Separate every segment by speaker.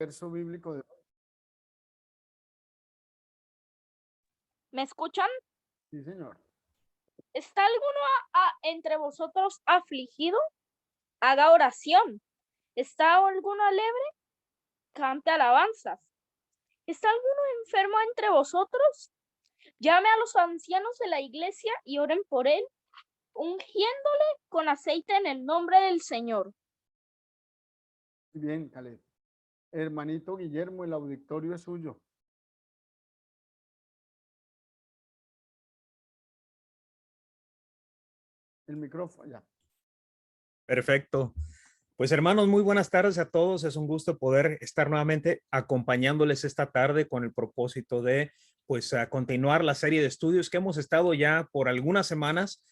Speaker 1: verso bíblico de...
Speaker 2: ¿Me escuchan?
Speaker 1: Sí, señor.
Speaker 2: ¿Está alguno entre vosotros afligido? Haga oración. ¿Está alguno alegre? Cante alabanzas. ¿Está alguno enfermo entre vosotros? Llame a los ancianos de la iglesia y oren por él, ungiéndole con aceite en el nombre del Señor.
Speaker 1: Muy bien, Caleb. Hermanito Guillermo, el auditorio es suyo. El micrófono, ya.
Speaker 3: Perfecto. Pues hermanos, muy buenas tardes a todos. Es un gusto poder estar nuevamente acompañándoles esta tarde con el propósito de pues a continuar la serie de estudios que hemos estado ya por algunas semanas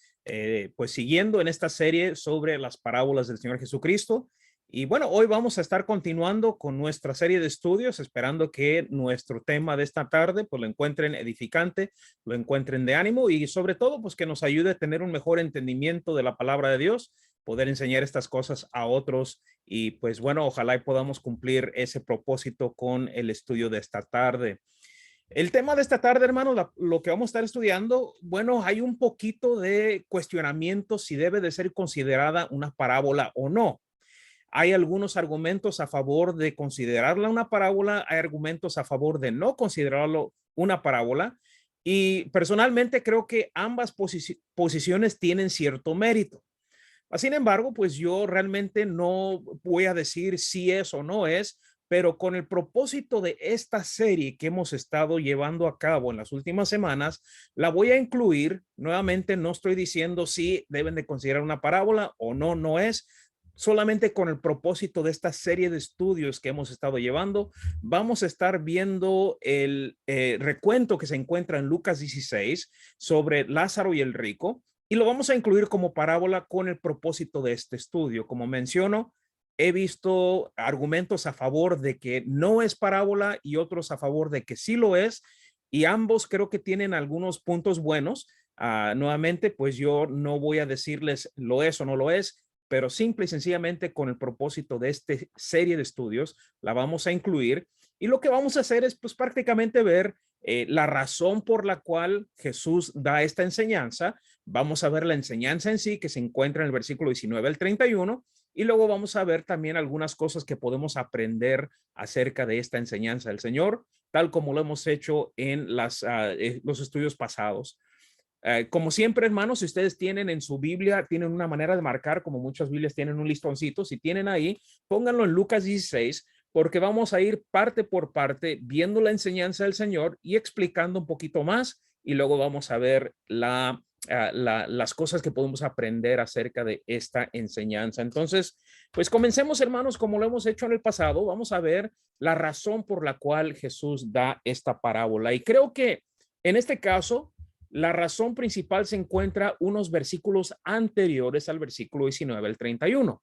Speaker 3: pues siguiendo en esta serie sobre las parábolas del Señor Jesucristo. Y bueno, hoy vamos a estar continuando con nuestra serie de estudios, esperando que nuestro tema de esta tarde pues lo encuentren edificante, lo encuentren de ánimo y sobre todo pues que nos ayude a tener un mejor entendimiento de la palabra de Dios, poder enseñar estas cosas a otros y pues bueno, ojalá y podamos cumplir ese propósito con el estudio de esta tarde. El tema de esta tarde, hermanos, lo que vamos a estar estudiando, bueno, hay un poquito de cuestionamiento si debe de ser considerada una parábola o no. Hay algunos argumentos a favor de considerarla una parábola, hay argumentos a favor de no considerarlo una parábola y personalmente creo que ambas posiciones tienen cierto mérito. Sin embargo, pues yo realmente no voy a decir si es o no es, pero con el propósito de esta serie que hemos estado llevando a cabo en las últimas semanas, la voy a incluir. Nuevamente, no estoy diciendo si deben de considerar una parábola o no, no es. Solamente con el propósito de esta serie de estudios que hemos estado llevando, vamos a estar viendo el recuento que se encuentra en Lucas 16 sobre Lázaro y el rico. Y lo vamos a incluir como parábola con el propósito de este estudio. Como menciono, he visto argumentos a favor de que no es parábola y otros a favor de que sí lo es. Y ambos creo que tienen algunos puntos buenos. Nuevamente, pues yo no voy a decirles lo es o no lo es, pero simple y sencillamente con el propósito de esta serie de estudios, la vamos a incluir. Y lo que vamos a hacer es pues prácticamente ver la razón por la cual Jesús da esta enseñanza. Vamos a ver la enseñanza en sí que se encuentra en el versículo 19 al 31 y luego vamos a ver también algunas cosas que podemos aprender acerca de esta enseñanza del Señor, tal como lo hemos hecho en los estudios pasados. Como siempre, hermanos, si ustedes tienen en su Biblia, tienen una manera de marcar, como muchas Biblias tienen un listoncito, si tienen ahí, pónganlo en Lucas 16, porque vamos a ir parte por parte viendo la enseñanza del Señor y explicando un poquito más y luego vamos a ver las cosas que podemos aprender acerca de esta enseñanza. Entonces, pues comencemos, hermanos, como lo hemos hecho en el pasado. Vamos a ver la razón por la cual Jesús da esta parábola. Y creo que en este caso, la razón principal se encuentra unos versículos anteriores al versículo 19 al 31.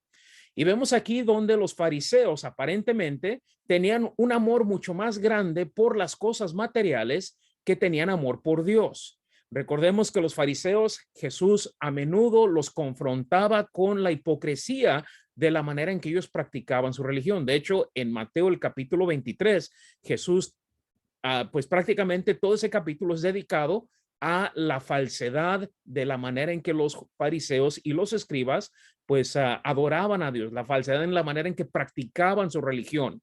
Speaker 3: Y vemos aquí donde los fariseos aparentemente tenían un amor mucho más grande por las cosas materiales que tenían amor por Dios. Recordemos que los fariseos, Jesús a menudo los confrontaba con la hipocresía de la manera en que ellos practicaban su religión. De hecho, en Mateo el capítulo 23, Jesús, pues prácticamente todo ese capítulo es dedicado a la falsedad de la manera en que los fariseos y los escribas pues adoraban a Dios, la falsedad en la manera en que practicaban su religión.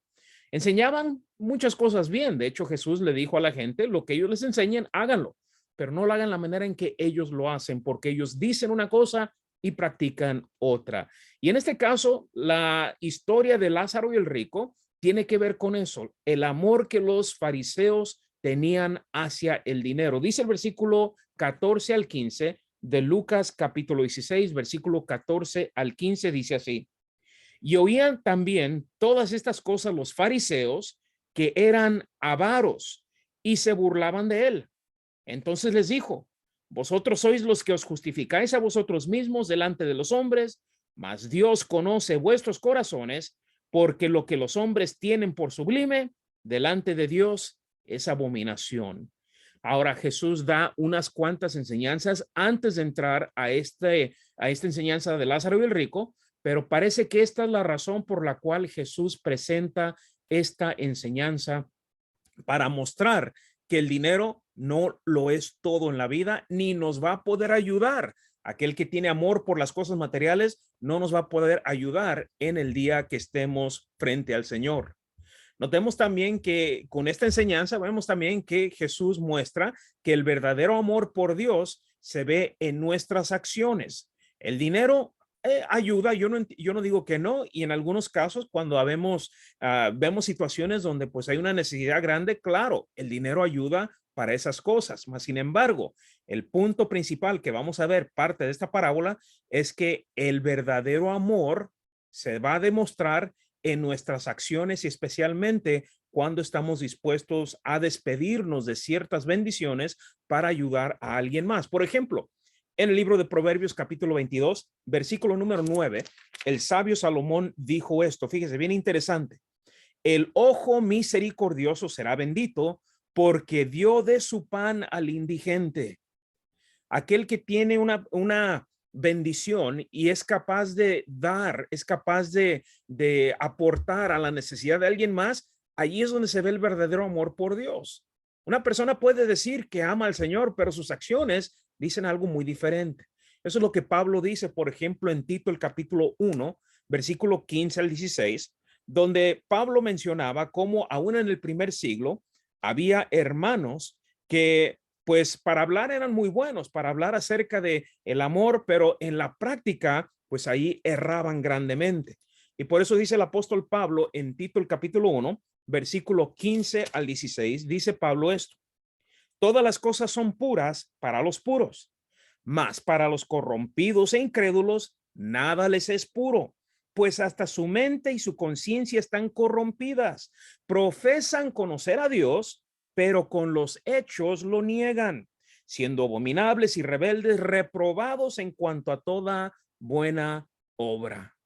Speaker 3: Enseñaban muchas cosas bien. De hecho, Jesús le dijo a la gente, lo que ellos les enseñen, háganlo, pero no lo hagan la manera en que ellos lo hacen, porque ellos dicen una cosa y practican otra. Y en este caso, la historia de Lázaro y el rico tiene que ver con eso, el amor que los fariseos tenían hacia el dinero. Dice el versículo 14 al 15 de Lucas capítulo 16, versículo 14 al 15, dice así: y oían también todas estas cosas los fariseos, que eran avaros, y se burlaban de él. Entonces les dijo: vosotros sois los que os justificáis a vosotros mismos delante de los hombres, mas Dios conoce vuestros corazones, porque lo que los hombres tienen por sublime delante de Dios es abominación. Ahora Jesús da unas cuantas enseñanzas antes de entrar a esta enseñanza de Lázaro y el rico, pero parece que esta es la razón por la cual Jesús presenta esta enseñanza para mostrar que el dinero no lo es todo en la vida, ni nos va a poder ayudar. Aquel que tiene amor por las cosas materiales no nos va a poder ayudar en el día que estemos frente al Señor. Notemos también que con esta enseñanza vemos también que Jesús muestra que el verdadero amor por Dios se ve en nuestras acciones. El dinero ayuda, yo no digo que no, y en algunos casos cuando vemos situaciones donde pues hay una necesidad grande, claro, el dinero ayuda para esas cosas. Mas, sin embargo, el punto principal que vamos a ver parte de esta parábola es que el verdadero amor se va a demostrar en nuestras acciones y especialmente cuando estamos dispuestos a despedirnos de ciertas bendiciones para ayudar a alguien más. Por ejemplo, en el libro de Proverbios capítulo 22, versículo número 9, el sabio Salomón dijo esto, fíjese, bien interesante. El ojo misericordioso será bendito porque dio de su pan al indigente. Aquel que tiene una bendición y es capaz de dar, es capaz de aportar a la necesidad de alguien más, allí es donde se ve el verdadero amor por Dios. Una persona puede decir que ama al Señor, pero sus acciones dicen algo muy diferente. Eso es lo que Pablo dice, por ejemplo, en Tito, el capítulo 1, versículo 15 al 16, donde Pablo mencionaba cómo aún en el primer siglo había hermanos que pues para hablar eran muy buenos, para hablar acerca de el amor, pero en la práctica, pues ahí erraban grandemente. Y por eso dice el apóstol Pablo en Tito el capítulo 1, versículo 15 al 16, dice Pablo esto: todas las cosas son puras para los puros, mas para los corrompidos e incrédulos nada les es puro, pues hasta su mente y su conciencia están corrompidas. Profesan conocer a Dios, pero con los hechos lo niegan, siendo abominables y rebeldes, reprobados en cuanto a toda buena obra.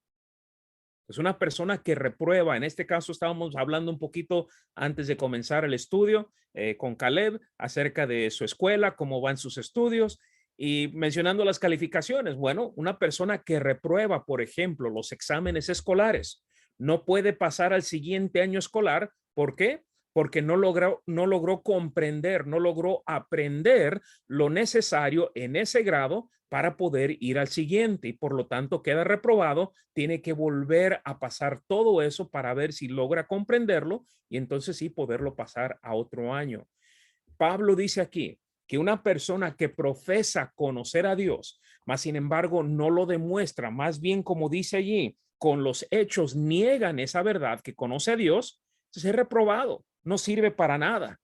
Speaker 3: Es una persona que reprueba. En este caso estábamos hablando un poquito antes de comenzar el estudio con Caleb acerca de su escuela, cómo van sus estudios y mencionando las calificaciones. Bueno, una persona que reprueba, por ejemplo, los exámenes escolares, no puede pasar al siguiente año escolar. ¿Por qué? Porque no logró comprender, no logró aprender lo necesario en ese grado para poder ir al siguiente y por lo tanto queda reprobado, tiene que volver a pasar todo eso para ver si logra comprenderlo y entonces sí poderlo pasar a otro año. Pablo dice aquí que una persona que profesa conocer a Dios, mas sin embargo no lo demuestra, más bien como dice allí, con los hechos niegan esa verdad que conoce a Dios, entonces es reprobado, no sirve para nada.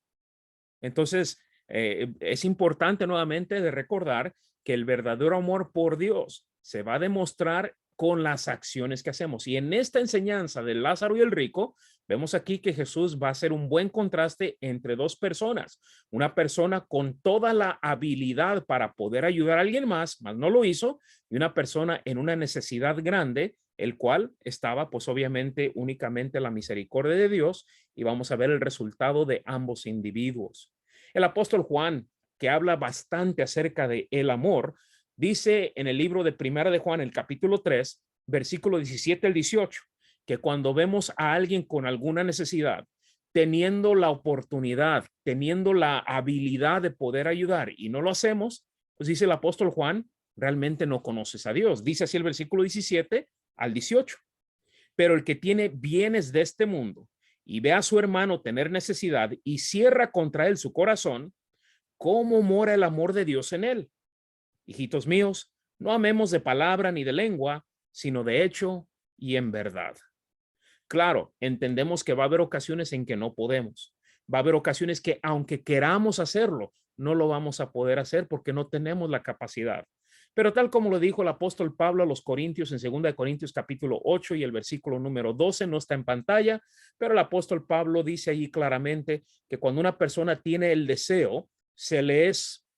Speaker 3: Entonces, es importante nuevamente de recordar que el verdadero amor por Dios se va a demostrar con las acciones que hacemos. Y en esta enseñanza de Lázaro y el rico, vemos aquí que Jesús va a hacer un buen contraste entre dos personas. Una persona con toda la habilidad para poder ayudar a alguien más, mas no lo hizo, y una persona en una necesidad grande, el cual estaba pues obviamente únicamente la misericordia de Dios, y vamos a ver el resultado de ambos individuos. El apóstol Juan, que habla bastante acerca de el amor, dice en el libro de Primera de Juan, el capítulo 3, versículo 17 al 18, que cuando vemos a alguien con alguna necesidad, teniendo la oportunidad, teniendo la habilidad de poder ayudar y no lo hacemos, pues dice el apóstol Juan, realmente no conoces a Dios. Dice así el versículo 17 al 18. Pero el que tiene bienes de este mundo y ve a su hermano tener necesidad y cierra contra él su corazón, ¿cómo mora el amor de Dios en él? Hijitos míos, no amemos de palabra ni de lengua, sino de hecho y en verdad. Claro, entendemos que va a haber ocasiones en que no podemos. Va a haber ocasiones que aunque queramos hacerlo, no lo vamos a poder hacer porque no tenemos la capacidad. Pero tal como lo dijo el apóstol Pablo a los Corintios en 2 Corintios capítulo 8 y el versículo número 12, no está en pantalla, pero el apóstol Pablo dice allí claramente que cuando una persona tiene el deseo, se le es,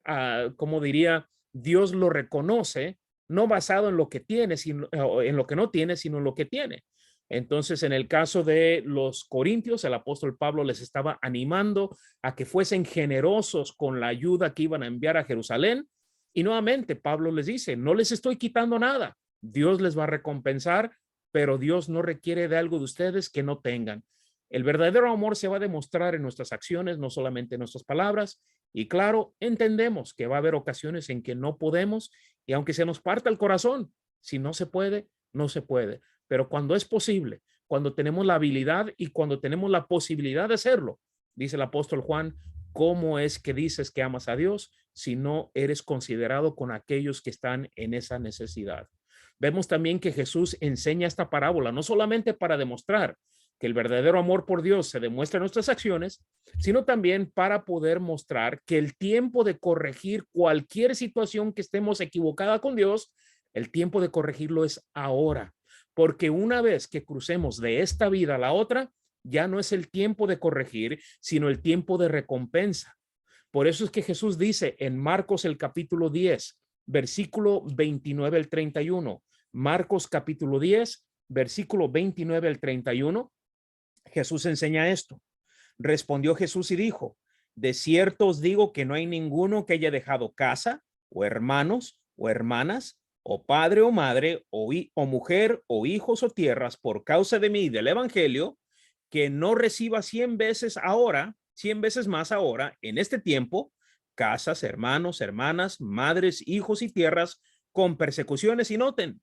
Speaker 3: como diría, Dios lo reconoce, no basado en lo que tiene, sino en lo que no tiene, sino en lo que tiene. Entonces, en el caso de los corintios, el apóstol Pablo les estaba animando a que fuesen generosos con la ayuda que iban a enviar a Jerusalén. Y nuevamente, Pablo les dice, no les estoy quitando nada. Dios les va a recompensar, pero Dios no requiere de algo de ustedes que no tengan. El verdadero amor se va a demostrar en nuestras acciones, no solamente en nuestras palabras. Y claro, entendemos que va a haber ocasiones en que no podemos, y aunque se nos parta el corazón, si no se puede, no se puede. Pero cuando es posible, cuando tenemos la habilidad y cuando tenemos la posibilidad de hacerlo, dice el apóstol Juan, ¿cómo es que dices que amas a Dios si no eres considerado con aquellos que están en esa necesidad? Vemos también que Jesús enseña esta parábola, no solamente para demostrar que el verdadero amor por Dios se demuestra en nuestras acciones, sino también para poder mostrar que el tiempo de corregir cualquier situación que estemos equivocada con Dios, el tiempo de corregirlo es ahora, porque una vez que crucemos de esta vida a la otra, ya no es el tiempo de corregir, sino el tiempo de recompensa. Por eso es que Jesús dice en Marcos el capítulo 10, versículo 29 al 31, Marcos capítulo 10, versículo 29 al 31, Jesús enseña esto. Respondió Jesús y dijo, de cierto os digo que no hay ninguno que haya dejado casa, o hermanos, o hermanas, o padre o madre, o mujer, o hijos o tierras, por causa de mí y del evangelio, que no reciba 100 veces ahora, 100 veces más ahora, en este tiempo, casas, hermanos, hermanas, madres, hijos y tierras, con persecuciones, y noten,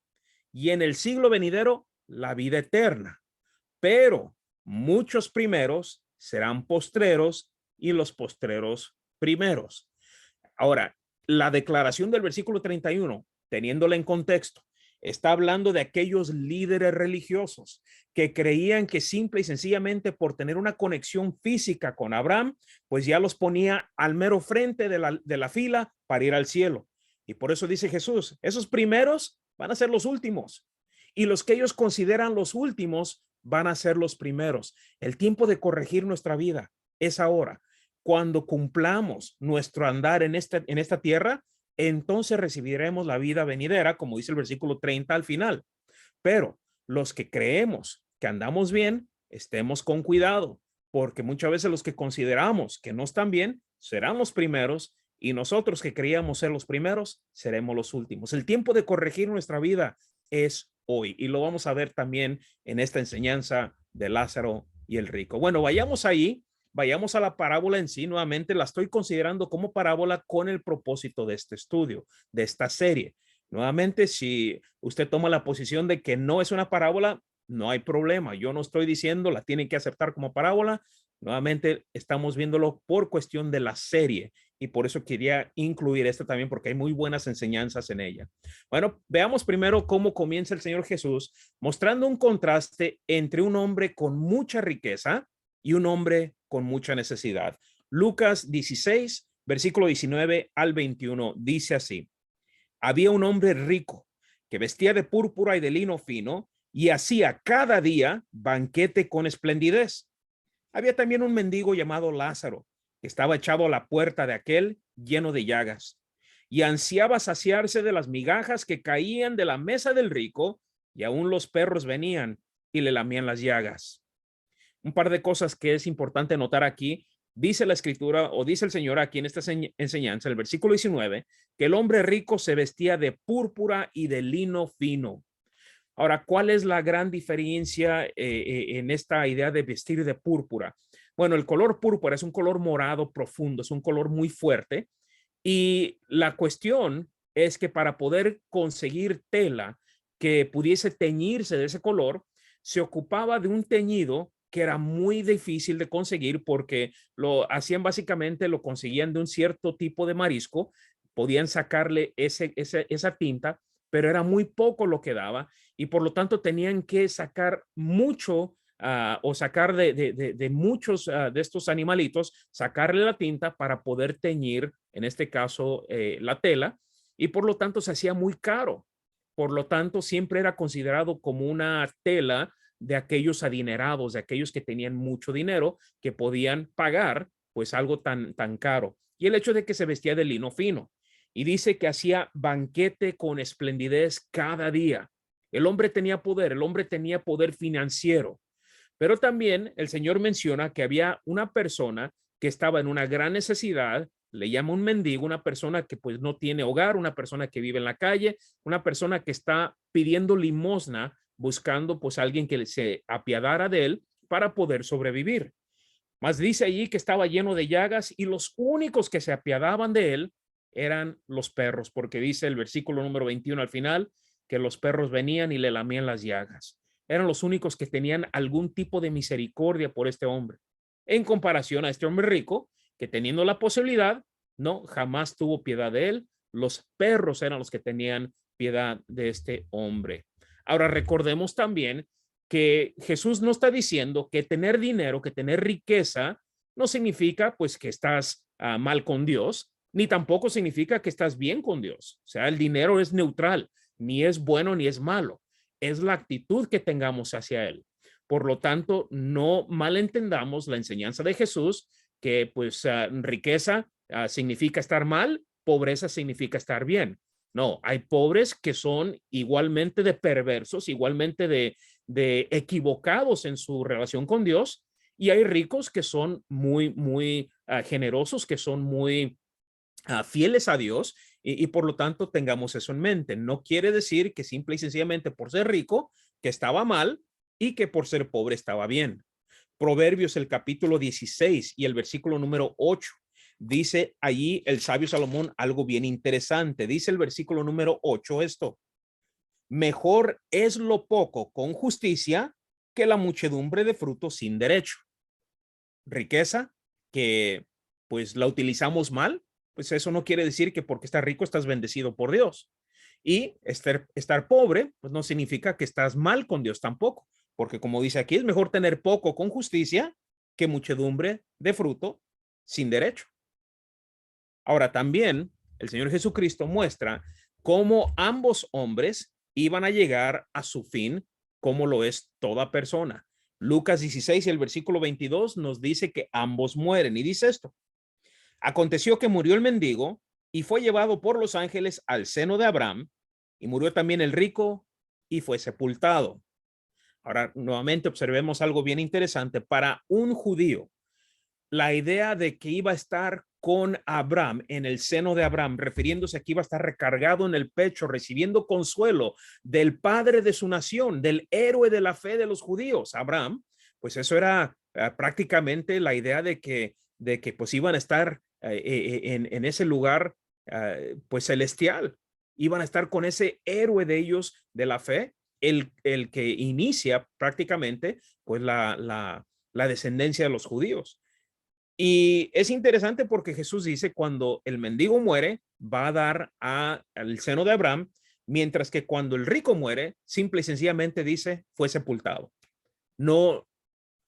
Speaker 3: y en el siglo venidero, la vida eterna. Pero muchos primeros serán postreros y los postreros primeros. Ahora, la declaración del versículo 31, teniéndola en contexto, está hablando de aquellos líderes religiosos que creían que simple y sencillamente por tener una conexión física con Abraham, pues ya los ponía al mero frente de la fila para ir al cielo. Y por eso dice Jesús, esos primeros van a ser los últimos. Y los que ellos consideran los últimos van a ser los primeros. El tiempo de corregir nuestra vida es ahora. Cuando cumplamos nuestro andar en esta tierra, entonces recibiremos la vida venidera, como dice el versículo 30 al final. Pero los que creemos que andamos bien, estemos con cuidado, porque muchas veces los que consideramos que no están bien serán los primeros y nosotros que creíamos ser los primeros seremos los últimos. El tiempo de corregir nuestra vida es hoy y lo vamos a ver también en esta enseñanza de Lázaro y el rico. Bueno, vayamos ahí. Vayamos a la parábola en sí. Nuevamente la estoy considerando como parábola con el propósito de este estudio, de esta serie. Nuevamente, si usted toma la posición de que no es una parábola, no hay problema. Yo no estoy diciendo la tienen que aceptar como parábola. Nuevamente estamos viéndolo por cuestión de la serie y por eso quería incluir esta también porque hay muy buenas enseñanzas en ella. Bueno, veamos primero cómo comienza el Señor Jesús mostrando un contraste entre un hombre con mucha riqueza y un hombre con mucha necesidad. Lucas 16, versículo 19 al 21, dice así. Había un hombre rico que vestía de púrpura y de lino fino y hacía cada día banquete con esplendidez. Había también un mendigo llamado Lázaro que estaba echado a la puerta de aquel lleno de llagas y ansiaba saciarse de las migajas que caían de la mesa del rico y aún los perros venían y le lamían las llagas. Un par de cosas que es importante notar aquí. Dice la escritura o dice el Señor aquí en esta enseñanza, el versículo 19, que el hombre rico se vestía de púrpura y de lino fino. Ahora, ¿cuál es la gran diferencia en esta idea de vestir de púrpura? Bueno, el color púrpura es un color morado profundo, es un color muy fuerte. Y la cuestión es que para poder conseguir tela que pudiese teñirse de ese color, se ocupaba de un teñido que era muy difícil de conseguir porque lo hacían básicamente, lo conseguían de un cierto tipo de marisco, podían sacarle esa tinta, pero era muy poco lo que daba y por lo tanto tenían que sacar mucho o sacar de muchos de estos animalitos, sacarle la tinta para poder teñir, en este caso, la tela y por lo tanto se hacía muy caro. Por lo tanto, siempre era considerado como una tela de aquellos adinerados, de aquellos que tenían mucho dinero, que podían pagar pues algo tan caro. Y el hecho de que se vestía de lino fino. Y dice que hacía banquete con esplendidez cada día. El hombre tenía poder financiero. Pero también el Señor menciona que había una persona que estaba en una gran necesidad, le llama un mendigo, una persona que pues no tiene hogar, una persona que vive en la calle, una persona que está pidiendo limosna, buscando pues alguien que se apiadara de él para poder sobrevivir. Mas dice allí que estaba lleno de llagas y los únicos que se apiadaban de él eran los perros, porque dice el versículo número 21 al final que los perros venían y le lamían las llagas. Eran los únicos que tenían algún tipo de misericordia por este hombre, en comparación a este hombre rico, que teniendo la posibilidad, no, jamás tuvo piedad de él. Los perros eran los que tenían piedad de este hombre. Ahora recordemos también que Jesús no está diciendo que tener dinero, que tener riqueza, no significa pues que estás mal con Dios, ni tampoco significa que estás bien con Dios. O sea, el dinero es neutral, ni es bueno ni es malo. Es la actitud que tengamos hacia él. Por lo tanto, no malentendamos la enseñanza de Jesús, que pues riqueza significa estar mal, pobreza significa estar bien. No, hay pobres que son igualmente de perversos, igualmente de equivocados en su relación con Dios, y hay ricos que son muy generosos, que son muy fieles a Dios, y por lo tanto tengamos eso en mente. No quiere decir que simple y sencillamente por ser rico que estaba mal y que por ser pobre estaba bien. Proverbios, el capítulo 16 y el versículo número 8. Dice allí el sabio Salomón algo bien interesante. Dice el versículo número 8 esto: mejor es lo poco con justicia que la muchedumbre de frutos sin derecho. Riqueza que pues la utilizamos mal, pues eso no quiere decir que porque estás rico estás bendecido por Dios. Y estar pobre, pues no significa que estás mal con Dios tampoco, porque como dice aquí, es mejor tener poco con justicia que muchedumbre de fruto sin derecho. Ahora también el Señor Jesucristo muestra cómo ambos hombres iban a llegar a su fin, como lo es toda persona. Lucas 16 y el versículo 22 nos dice que ambos mueren, y dice esto: aconteció que murió el mendigo y fue llevado por los ángeles al seno de Abraham, y murió también el rico y fue sepultado. Ahora, nuevamente observemos algo bien interesante. Para un judío, la idea de que iba a estar con Abraham, en el seno de Abraham, refiriéndose a que iba a estar recargado en el pecho, recibiendo consuelo del padre de su nación, del héroe de la fe de los judíos, Abraham, pues eso era prácticamente la idea de que pues iban a estar en ese lugar pues celestial, iban a estar con ese héroe de ellos de la fe, el que inicia prácticamente pues la descendencia de los judíos. Y es interesante porque Jesús dice, cuando el mendigo muere, va a dar al seno de Abraham, mientras que cuando el rico muere, simple y sencillamente dice, fue sepultado. No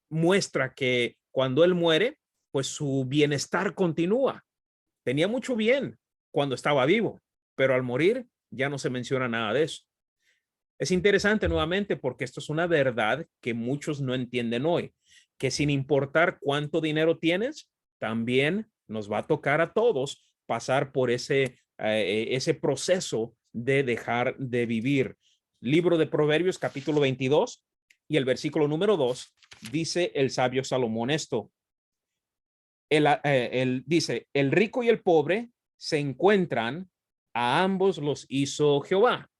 Speaker 3: muestra que cuando él muere, pues su bienestar continúa. Tenía mucho bien cuando estaba vivo, pero al morir ya no se menciona nada de eso. Es interesante nuevamente porque esto es una verdad que muchos no entienden hoy, que sin importar cuánto dinero tienes, también nos va a tocar a todos pasar por ese proceso de dejar de vivir. Libro de Proverbios, capítulo 22 y el versículo número 2, dice el sabio Salomón esto. Dice, el rico y el pobre se encuentran, a ambos los hizo Jehová.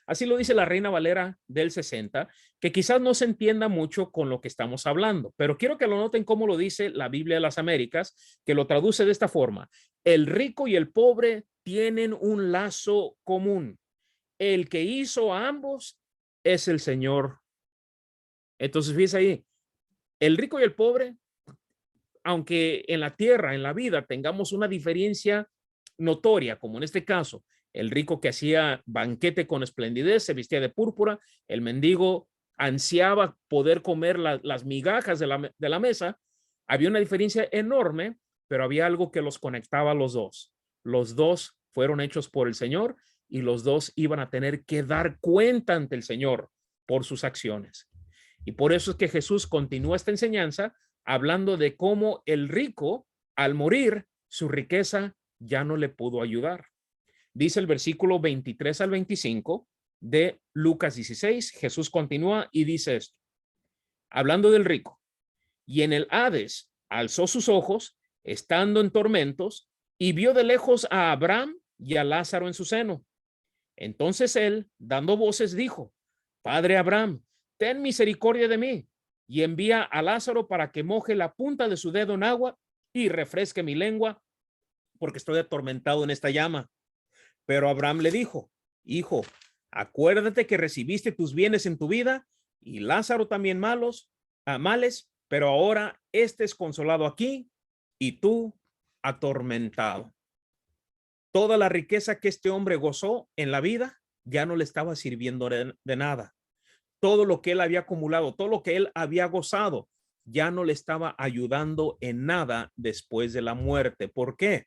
Speaker 3: Así lo dice la Reina Valera del 60, que quizás no se entienda mucho con lo que estamos hablando, pero quiero que lo noten cómo lo dice la Biblia de las Américas, que lo traduce de esta forma: el rico y el pobre tienen un lazo común. El que hizo a ambos es el Señor. Entonces, fíjense ahí, el rico y el pobre, aunque en la tierra, en la vida, tengamos una diferencia notoria, como en este caso, el rico que hacía banquete con esplendidez, se vestía de púrpura, el mendigo ansiaba poder comer las migajas de la mesa, había una diferencia enorme, pero había algo que los conectaba a los dos. Los dos fueron hechos por el Señor y los dos iban a tener que dar cuenta ante el Señor por sus acciones. Y por eso es que Jesús continúa esta enseñanza hablando de cómo el rico, al morir, su riqueza ya no le pudo ayudar. Dice el versículo 23 al 25 de Lucas 16. Jesús continúa y dice esto, hablando del rico: y en el Hades alzó sus ojos, estando en tormentos, y vio de lejos a Abraham y a Lázaro en su seno. Entonces él, dando voces, dijo: Padre Abraham, ten misericordia de mí, y envía a Lázaro para que moje la punta de su dedo en agua y refresque mi lengua, porque estoy atormentado en esta llama. Pero Abraham le dijo, hijo, acuérdate que recibiste tus bienes en tu vida y Lázaro también males, pero ahora este es consolado aquí y tú atormentado. Toda la riqueza que este hombre gozó en la vida ya no le estaba sirviendo de nada. Todo lo que él había acumulado, todo lo que él había gozado, ya no le estaba ayudando en nada después de la muerte. ¿Por qué?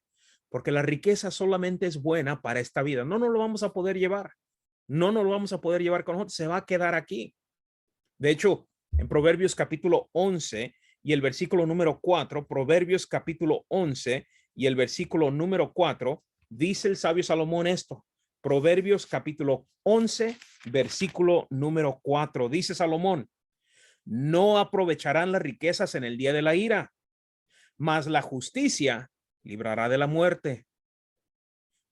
Speaker 3: Porque la riqueza solamente es buena para esta vida. No nos lo vamos a poder llevar. No nos lo vamos a poder llevar con nosotros. Se va a quedar aquí. De hecho, en Proverbios capítulo 11 y el versículo número 4, Proverbios capítulo 11 y el versículo número 4, dice el sabio Salomón esto. Proverbios capítulo 11, versículo número 4, dice Salomón, no aprovecharán las riquezas en el día de la ira, mas la justicia librará de la muerte.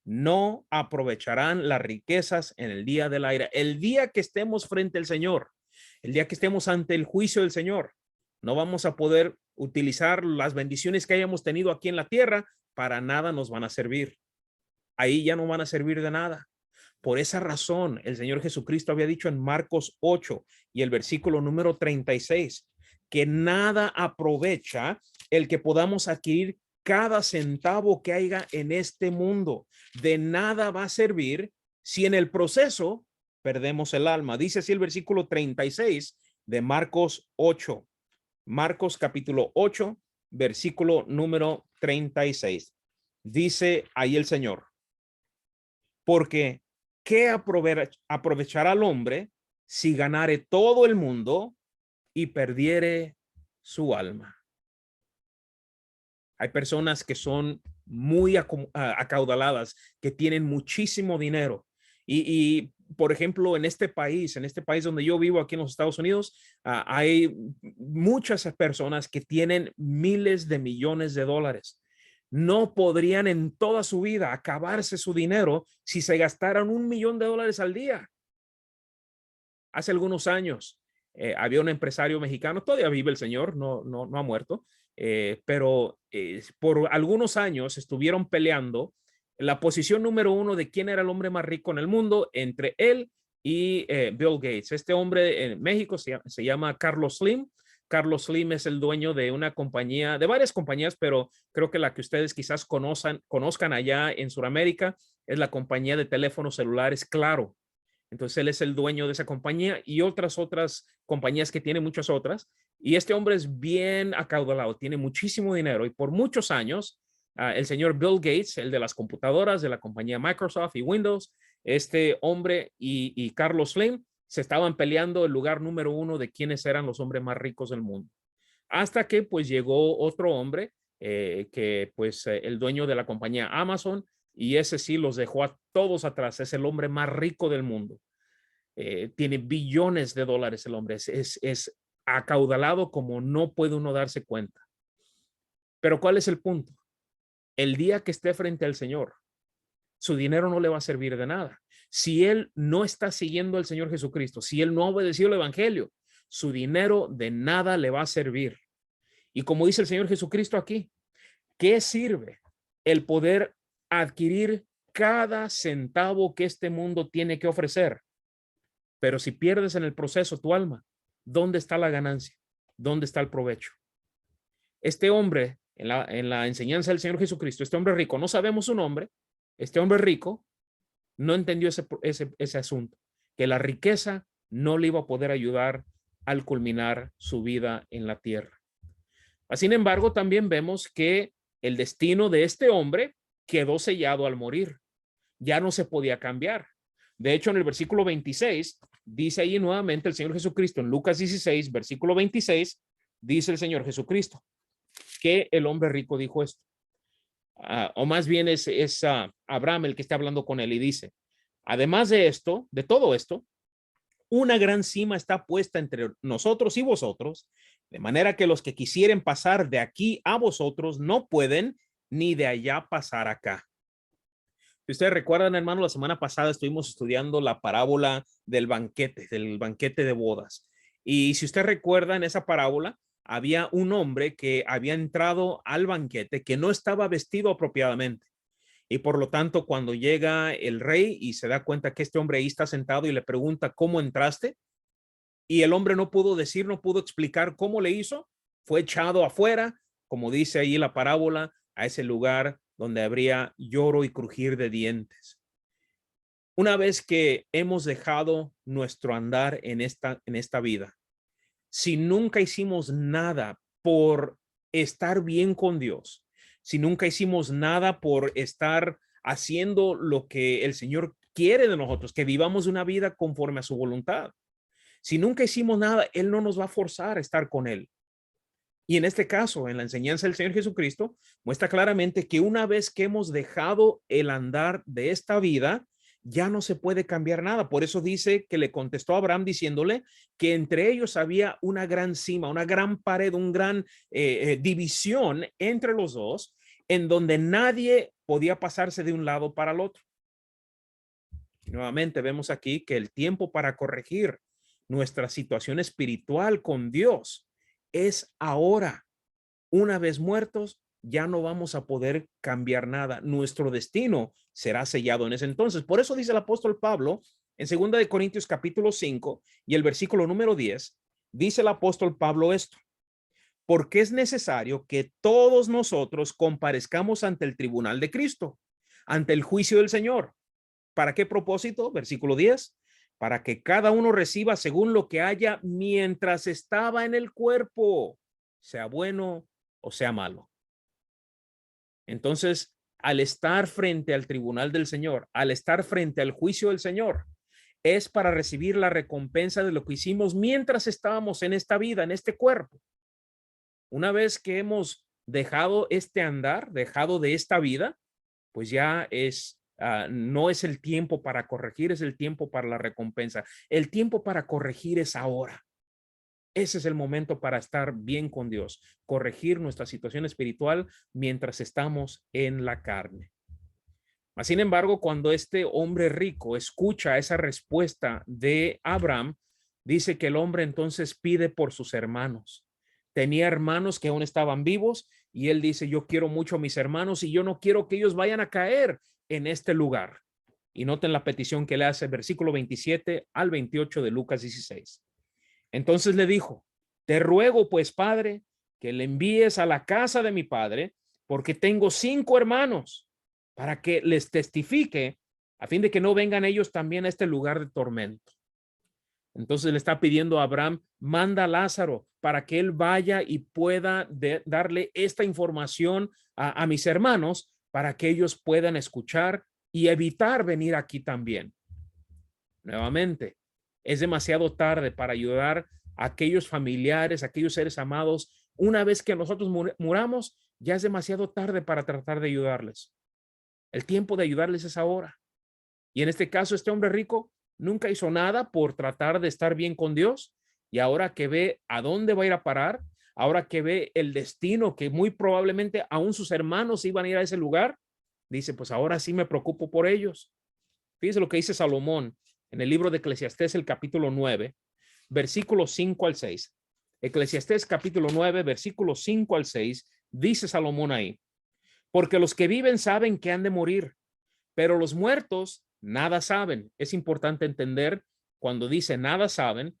Speaker 3: No aprovecharán las riquezas en el día de la ira. El día que estemos frente al Señor, el día que estemos ante el juicio del Señor, no vamos a poder utilizar las bendiciones que hayamos tenido aquí en la tierra, para nada nos van a servir. Ahí ya no van a servir de nada. Por esa razón, el Señor Jesucristo había dicho en Marcos 8 y el versículo número 36, que nada aprovecha el que podamos adquirir cada centavo que haya en este mundo. De nada va a servir si en el proceso perdemos el alma. Dice así el versículo 36 de Marcos 8. Marcos capítulo 8, versículo número 36. Dice ahí el Señor, porque ¿qué aprovechará el hombre si ganare todo el mundo y perdiere su alma? Hay personas que son muy acaudaladas, que tienen muchísimo dinero. Y por ejemplo, en este país donde yo vivo, aquí en los Estados Unidos, hay muchas personas que tienen miles de millones de dólares. No podrían en toda su vida acabarse su dinero si se gastaran $1 millón al día. Hace algunos años había un empresario mexicano, todavía vive el señor, no ha muerto, pero por algunos años estuvieron peleando la posición número 1 de quién era el hombre más rico en el mundo entre él y Bill Gates. Este hombre en México se llama Carlos Slim. Carlos Slim es el dueño de una compañía, de varias compañías, pero creo que la que ustedes quizás conozcan allá en Sudamérica es la compañía de teléfonos celulares Claro. Entonces él es el dueño de esa compañía y otras compañías que tiene muchas otras. Y este hombre es bien acaudalado, tiene muchísimo dinero y por muchos años el señor Bill Gates, el de las computadoras de la compañía Microsoft y Windows, este hombre y Carlos Slim se estaban peleando el lugar número 1 de quiénes eran los hombres más ricos del mundo. Hasta que pues llegó otro hombre que pues el dueño de la compañía Amazon, y ese sí los dejó a todos atrás. Es el hombre más rico del mundo. Tiene billones de dólares el hombre. Es acaudalado como no puede uno darse cuenta. Pero ¿cuál es el punto? El día que esté frente al Señor, su dinero no le va a servir de nada. Si él no está siguiendo al Señor Jesucristo, si él no ha obedecido el evangelio, su dinero de nada le va a servir. Y como dice el Señor Jesucristo aquí, ¿qué sirve el poder adquirir cada centavo que este mundo tiene que ofrecer? Pero si pierdes en el proceso tu alma, ¿dónde está la ganancia? ¿Dónde está el provecho? Este hombre, en la enseñanza del Señor Jesucristo, este hombre rico, no sabemos su nombre, este hombre rico no entendió ese asunto, que la riqueza no le iba a poder ayudar al culminar su vida en la tierra. Sin embargo, también vemos que el destino de este hombre quedó sellado al morir. Ya no se podía cambiar. De hecho, en el versículo 26, dice ahí nuevamente el Señor Jesucristo, en Lucas 16, versículo 26, dice el Señor Jesucristo que el hombre rico dijo esto. O más bien es Abraham el que está hablando con él y dice, además de esto, de todo esto, una gran cima está puesta entre nosotros y vosotros, de manera que los que quisieren pasar de aquí a vosotros no pueden, ni de allá pasar acá. Si ustedes recuerdan, hermano, la semana pasada estuvimos estudiando la parábola del banquete de bodas. Y si usted recuerda, en esa parábola había un hombre que había entrado al banquete que no estaba vestido apropiadamente. Y por lo tanto, cuando llega el rey y se da cuenta que este hombre ahí está sentado y le pregunta cómo entraste, y el hombre no pudo decir, no pudo explicar cómo le hizo, fue echado afuera, como dice ahí la parábola, a ese lugar donde habría lloro y crujir de dientes. Una vez que hemos dejado nuestro andar en esta vida, si nunca hicimos nada por estar bien con Dios, si nunca hicimos nada por estar haciendo lo que el Señor quiere de nosotros, que vivamos una vida conforme a su voluntad, si nunca hicimos nada, Él no nos va a forzar a estar con Él. Y en este caso, en la enseñanza del Señor Jesucristo, muestra claramente que una vez que hemos dejado el andar de esta vida, ya no se puede cambiar nada. Por eso dice que le contestó a Abraham diciéndole que entre ellos había una gran cima, una gran pared, un gran división entre los dos, en donde nadie podía pasarse de un lado para el otro. Y nuevamente vemos aquí que el tiempo para corregir nuestra situación espiritual con Dios es ahora. Una vez muertos, ya no vamos a poder cambiar nada. Nuestro destino será sellado en ese entonces. Por eso dice el apóstol Pablo en 2 de Corintios capítulo 5 y el versículo número 10, dice el apóstol Pablo esto: porque es necesario que todos nosotros comparezcamos ante el tribunal de Cristo, ante el juicio del Señor. ¿Para qué propósito? Versículo 10, para que cada uno reciba según lo que haya mientras estaba en el cuerpo, sea bueno o sea malo. Entonces, al estar frente al tribunal del Señor, al estar frente al juicio del Señor, es para recibir la recompensa de lo que hicimos mientras estábamos en esta vida, en este cuerpo. Una vez que hemos dejado este andar, dejado de esta vida, pues ya es no es el tiempo para corregir, es el tiempo para la recompensa. El tiempo para corregir es ahora. Ese es el momento para estar bien con Dios, corregir nuestra situación espiritual mientras estamos en la carne. Sin embargo, cuando este hombre rico escucha esa respuesta de Abraham, dice que el hombre entonces pide por sus hermanos. Tenía hermanos que aún estaban vivos y él dice, yo quiero mucho a mis hermanos y yo no quiero que ellos vayan a caer en este lugar. Y noten la petición que le hace, versículo 27 al 28 de Lucas 16. Entonces le dijo, te ruego pues, padre, que le envíes a la casa de mi padre, porque tengo 5 hermanos, para que les testifique, a fin de que no vengan ellos también a este lugar de tormento. Entonces le está pidiendo a Abraham, manda a Lázaro para que él vaya y pueda darle esta información a mis hermanos para que ellos puedan escuchar y evitar venir aquí también. Nuevamente, es demasiado tarde para ayudar a aquellos familiares, a aquellos seres amados. Una vez que nosotros muramos, ya es demasiado tarde para tratar de ayudarles. El tiempo de ayudarles es ahora. Y en este caso, este hombre rico nunca hizo nada por tratar de estar bien con Dios. Y ahora que ve a dónde va a ir a parar, ahora que ve el destino, que muy probablemente aún sus hermanos iban a ir a ese lugar, dice, pues ahora sí me preocupo por ellos. Fíjese lo que dice Salomón en el libro de Eclesiastés, el capítulo 9, versículos 5 al 6. Eclesiastés capítulo 9, versículos 5 al 6, dice Salomón ahí, porque los que viven saben que han de morir, pero los muertos nada saben. Es importante entender cuando dice nada saben,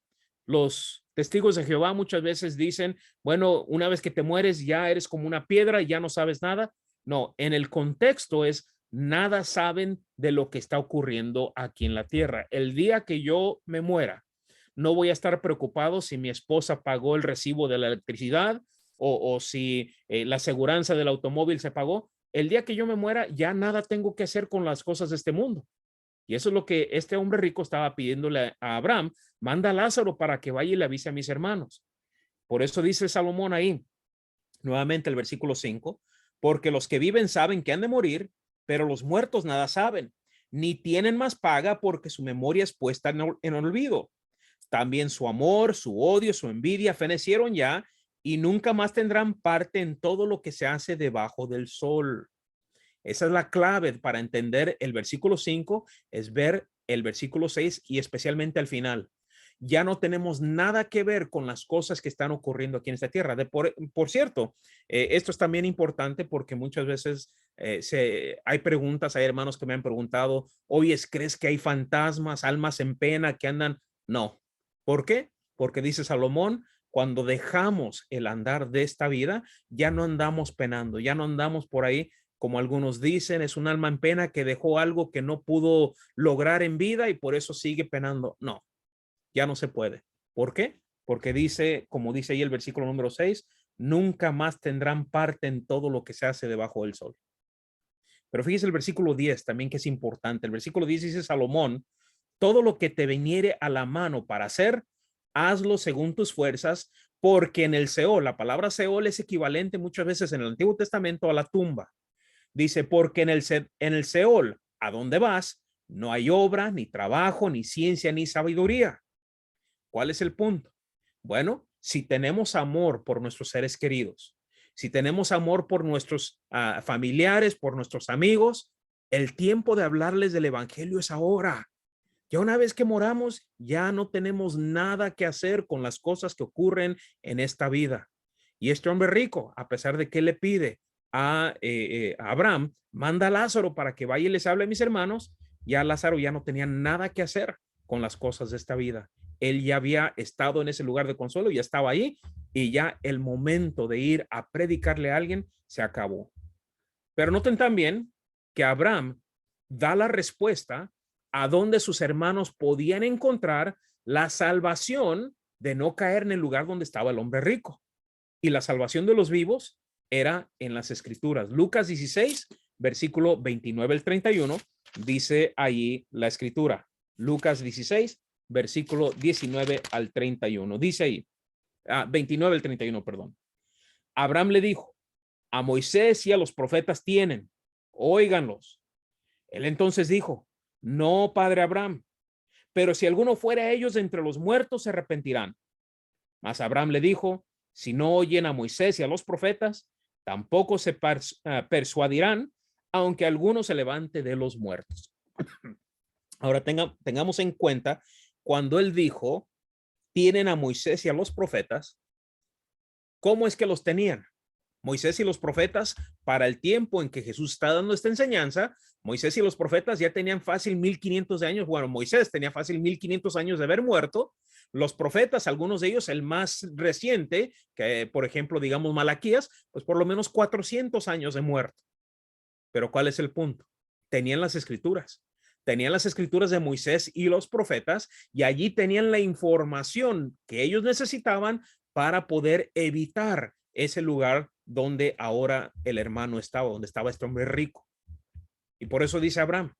Speaker 3: los testigos de Jehová muchas veces dicen, bueno, una vez que te mueres ya eres como una piedra y ya no sabes nada. No, en el contexto es nada saben de lo que está ocurriendo aquí en la tierra. El día que yo me muera, no voy a estar preocupado si mi esposa pagó el recibo de la electricidad o si la aseguranza del automóvil se pagó. El día que yo me muera, ya nada tengo que hacer con las cosas de este mundo. Y eso es lo que este hombre rico estaba pidiéndole a Abraham. Manda a Lázaro para que vaya y le avise a mis hermanos. Por eso dice Salomón ahí, nuevamente el versículo 5, porque los que viven saben que han de morir, pero los muertos nada saben, ni tienen más paga porque su memoria es puesta en olvido. También su amor, su odio, su envidia fenecieron ya y nunca más tendrán parte en todo lo que se hace debajo del sol. Esa es la clave para entender el versículo 5, es ver el versículo 6 y especialmente al final. ya no tenemos nada que ver con las cosas que están ocurriendo aquí en esta tierra. Por cierto, esto es también importante porque muchas veces hay preguntas, hay hermanos que me han preguntado, oye, ¿crees que hay fantasmas, almas en pena que andan? No. ¿Por qué? Porque dice Salomón, cuando dejamos el andar de esta vida, ya no andamos penando, ya no andamos por ahí, como algunos dicen, es un alma en pena que dejó algo que no pudo lograr en vida y por eso sigue penando. No, ya no se puede. ¿Por qué? Porque dice, como dice ahí el versículo número 6, nunca más tendrán parte en todo lo que se hace debajo del sol. Pero fíjese el versículo 10 también, que es importante. El versículo 10 dice Salomón, todo lo que te viniere a la mano para hacer, hazlo según tus fuerzas, porque en el Seol, la palabra Seol es equivalente muchas veces en el Antiguo Testamento a la tumba. Dice, porque en el Seol, ¿a dónde vas? No hay obra, ni trabajo, ni ciencia, ni sabiduría. ¿Cuál es el punto? Bueno, si tenemos amor por nuestros seres queridos, si tenemos amor por nuestros familiares, por nuestros amigos, el tiempo de hablarles del evangelio es ahora. Ya una vez que moramos, ya no tenemos nada que hacer con las cosas que ocurren en esta vida. Y este hombre rico, a pesar de que le pide a Abraham, manda a Lázaro para que vaya y les hable a mis hermanos, ya Lázaro ya no tenía nada que hacer con las cosas de esta vida. Él ya había estado en ese lugar de consuelo, ya estaba ahí y ya el momento de ir a predicarle a alguien se acabó. Pero noten también que Abraham da la respuesta a donde sus hermanos podían encontrar la salvación de no caer en el lugar donde estaba el hombre rico. Y la salvación de los vivos era en las escrituras. Lucas 16, versículo 29 al 31, dice ahí la escritura. Lucas 16, versículo 19 al 31. Dice ahí, 29 al 31, perdón. Abraham le dijo, a Moisés y a los profetas tienen, óiganlos. Él entonces dijo, no, padre Abraham, pero si alguno fuera a ellos de entre los muertos, se arrepentirán. Mas Abraham le dijo, si no oyen a Moisés y a los profetas, tampoco se persuadirán, aunque alguno se levante de los muertos. Ahora tengamos en cuenta, cuando él dijo, tienen a Moisés y a los profetas, ¿cómo es que los tenían? Moisés y los profetas, para el tiempo en que Jesús está dando esta enseñanza, Moisés y los profetas ya tenían fácil 1500 de años. Bueno, Moisés tenía fácil 1500 años de haber muerto. Los profetas, algunos de ellos, el más reciente, que por ejemplo, digamos Malaquías, pues por lo menos 400 años de muerto. Pero ¿cuál es el punto? Tenían las escrituras de Moisés y los profetas, y allí tenían la información que ellos necesitaban para poder evitar ese lugar donde ahora el hermano estaba, donde estaba este hombre rico. Y por eso dice Abraham,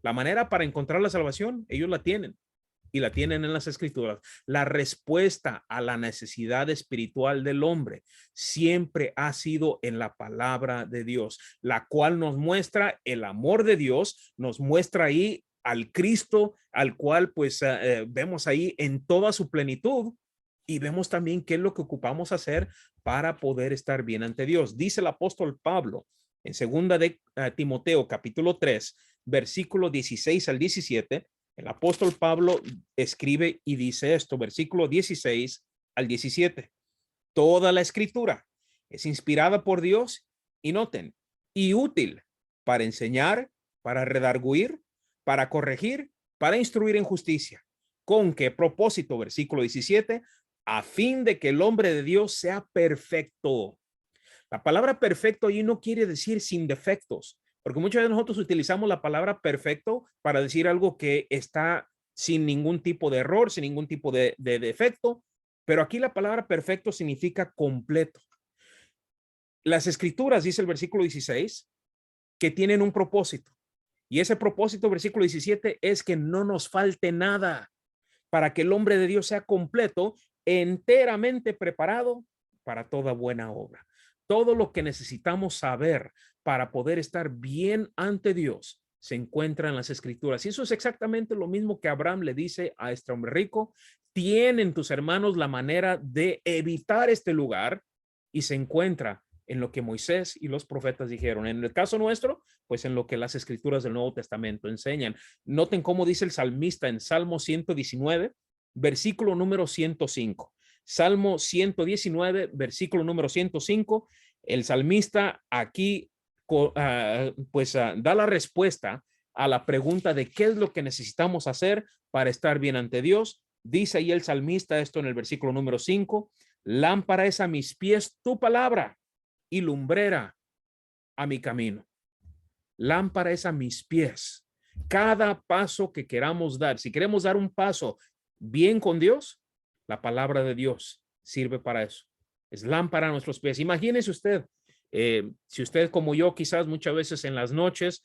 Speaker 3: la manera para encontrar la salvación, ellos la tienen. Y la tienen en las escrituras. La respuesta a la necesidad espiritual del hombre siempre ha sido en la palabra de Dios, la cual nos muestra el amor de Dios, nos muestra ahí al Cristo, al cual pues vemos ahí en toda su plenitud, y vemos también qué es lo que ocupamos hacer para poder estar bien ante Dios. Dice el apóstol Pablo en segunda de Timoteo capítulo 3, versículo 16 al 17, el apóstol Pablo escribe y dice esto, versículo 16 al 17. Toda la escritura es inspirada por Dios y noten, y útil para enseñar, para redarguir, para corregir, para instruir en justicia. ¿Con qué propósito? Versículo 17, a fin de que el hombre de Dios sea perfecto. La palabra perfecto ahí no quiere decir sin defectos, porque muchas veces nosotros utilizamos la palabra perfecto para decir algo que está sin ningún tipo de error, sin ningún tipo de defecto, pero aquí la palabra perfecto significa completo. Las escrituras, dice el versículo 16, que tienen un propósito, y ese propósito, versículo 17, es que no nos falte nada, para que el hombre de Dios sea completo, enteramente preparado para toda buena obra. Todo lo que necesitamos saber para poder estar bien ante Dios se encuentra en las escrituras. Y eso es exactamente lo mismo que Abraham le dice a este hombre rico. Tienen tus hermanos la manera de evitar este lugar, y se encuentra en lo que Moisés y los profetas dijeron. En el caso nuestro, pues en lo que las escrituras del Nuevo Testamento enseñan. Noten cómo dice el salmista en Salmo 119, versículo número 105. Salmo 119, versículo número 105. El salmista aquí da la respuesta a la pregunta de qué es lo que necesitamos hacer para estar bien ante Dios. Dice ahí el salmista esto en el versículo número 5: lámpara es a mis pies tu palabra y lumbrera a mi camino. Lámpara es a mis pies. Cada paso que queramos dar, si queremos dar un paso bien con Dios, la palabra de Dios sirve para eso. Es lámpara a nuestros pies. Imagínese usted, si usted como yo, quizás muchas veces en las noches,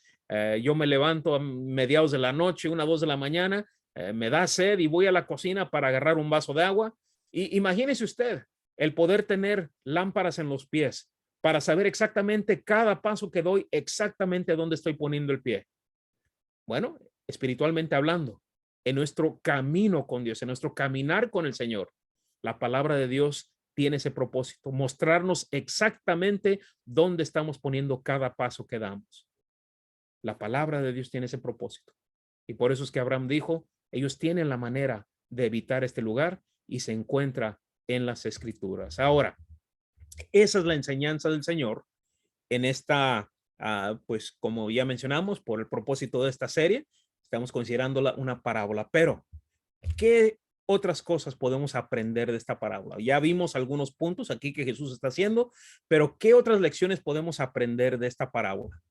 Speaker 3: yo me levanto a mediados de la noche, 1, 2 de la mañana, me da sed y voy a la cocina para agarrar un vaso de agua. Y imagínese usted el poder tener lámparas en los pies para saber exactamente cada paso que doy, exactamente dónde estoy poniendo el pie. Bueno, espiritualmente hablando, en nuestro camino con Dios, en nuestro caminar con el Señor, la palabra de Dios tiene ese propósito, mostrarnos exactamente dónde estamos poniendo cada paso que damos. La palabra de Dios tiene ese propósito. Y por eso es que Abraham dijo, ellos tienen la manera de evitar este lugar y se encuentra en las Escrituras. Ahora, esa es la enseñanza del Señor en esta, pues como ya mencionamos, por el propósito de esta serie, estamos considerándola una parábola. Pero, ¿qué otras cosas podemos aprender de esta parábola? Ya vimos algunos puntos aquí que Jesús está haciendo, pero ¿qué otras lecciones podemos aprender de esta parábola?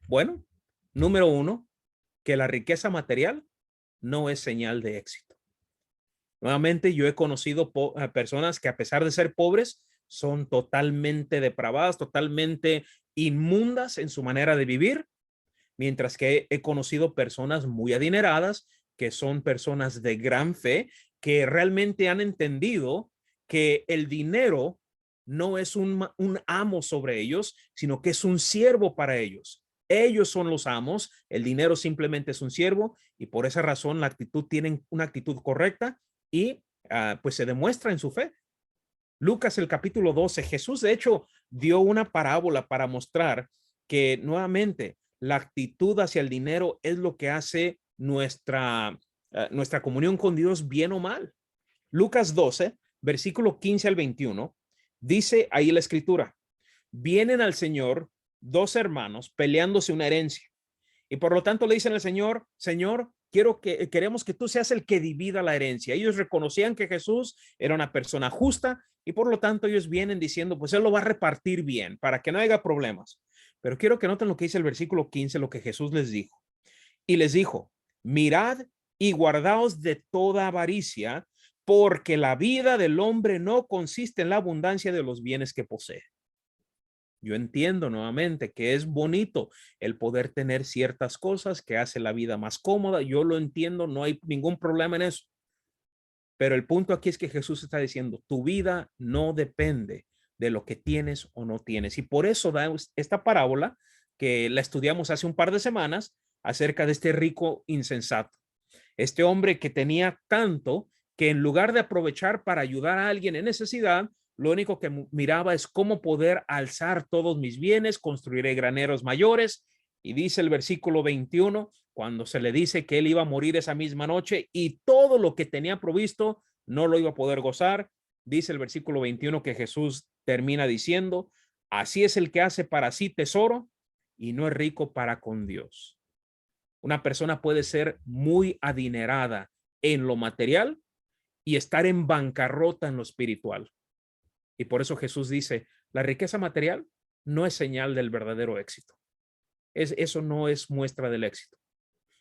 Speaker 3: Bueno, número 1, que la riqueza material no es señal de éxito. Nuevamente, yo he conocido a personas que a pesar de ser pobres, son totalmente depravadas, totalmente inmundas en su manera de vivir, mientras que he conocido personas muy adineradas, que son personas de gran fe, que realmente han entendido que el dinero no es un amo sobre ellos, sino que es un siervo para ellos. Ellos son los amos, el dinero simplemente es un siervo, y por esa razón tienen una actitud correcta y pues se demuestra en su fe. Lucas, el capítulo 12, Jesús de hecho dio una parábola para mostrar que nuevamente la actitud hacia el dinero es lo que hace nuestra comunión con Dios bien o mal. Lucas 12, versículo 15 al 21, dice ahí la escritura: vienen al Señor 2 hermanos peleándose una herencia. Y por lo tanto le dicen al Señor: Señor, queremos que tú seas el que divida la herencia. Ellos reconocían que Jesús era una persona justa y por lo tanto ellos vienen diciendo, pues él lo va a repartir bien para que no haya problemas. Pero quiero que noten lo que dice el versículo 15, lo que Jesús les dijo. Y les dijo: mirad y guardaos de toda avaricia, porque la vida del hombre no consiste en la abundancia de los bienes que posee. Yo entiendo nuevamente que es bonito el poder tener ciertas cosas que hace la vida más cómoda. Yo lo entiendo, no hay ningún problema en eso. Pero el punto aquí es que Jesús está diciendo, tu vida no depende de lo que tienes o no tienes. Y por eso da esta parábola que la estudiamos hace un par de semanas acerca de este rico insensato. Este hombre que tenía tanto que en lugar de aprovechar para ayudar a alguien en necesidad, lo único que miraba es cómo poder alzar todos mis bienes, construiré graneros mayores. Y dice el versículo 21, cuando se le dice que él iba a morir esa misma noche y todo lo que tenía provisto no lo iba a poder gozar, dice el versículo 21 que Jesús termina diciendo, así es el que hace para sí tesoro y no es rico para con Dios. Una persona puede ser muy adinerada en lo material y estar en bancarrota en lo espiritual. Y por eso Jesús dice, la riqueza material no es señal del verdadero éxito. Eso no es muestra del éxito.